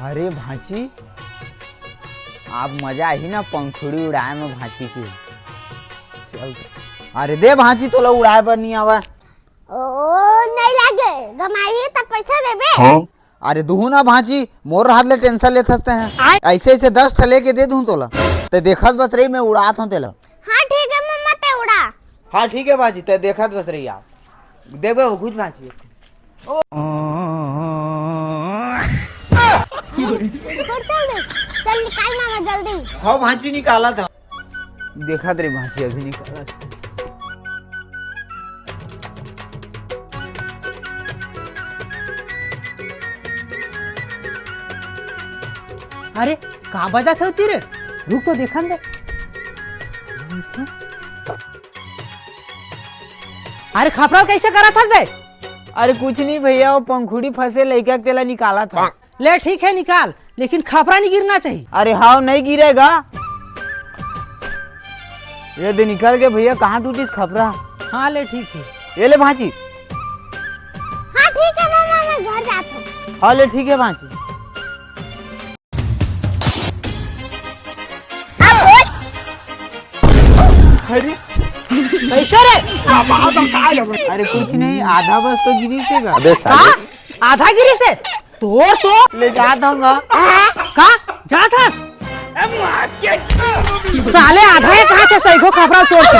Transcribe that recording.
अरे भांची, आप मजा ही ना पंखुड़ी उड़ाए में भांची की। चल अरे दे भांची, तोला उड़ाए पर नहीं आवा। ओ नहीं लागे गमाई तब पैसा देबे। हाँ? अरे दूँ ना भांची, मोर हाथ ले टेंशन लेते हंसते हैं। ऐसे ऐसे 10 ठले के दे दूँ तोला, ते देखत बस रही मैं उड़ात हूँ तेला। हाँ ठीक है मम्मा ते उड़ा। हाँ ठीक है भांची, ते देखत बस रही आप। देखो कुछ भांची चल निकाल मामा जल्दी। हाँ भांची निकाला था, देखा तेरी भांची अभी निकाला था। अरे कहाँ बजा थे तेरे, रुक तो देखा दे। अरे खपरा कैसे करा था बे? अरे कुछ नहीं भैया, वो पंखुड़ी फंसे लड़का के तेला निकाला था। ले ठीक है निकाल, लेकिन खपरा नहीं गिरना चाहिए। अरे हाँ नहीं गिरेगा। ये दे निकल के भैया, कहाँ टूटी इस खपरा। हाँ ले ठीक है। ये ले भांची। हाँ ठीक है मामा मैं घर जाता हूँ। हाँ ले ठीक है भांची। अरे कैसे रे? अरे कुछ नहीं, आधा बस तो गिरी से गा। कहाँ? आधा गिरी से तोड़ तो ले जाता हूँ। कहाँ जा था? साले आधा है कहाँ से सही को खपरा तोड़ के।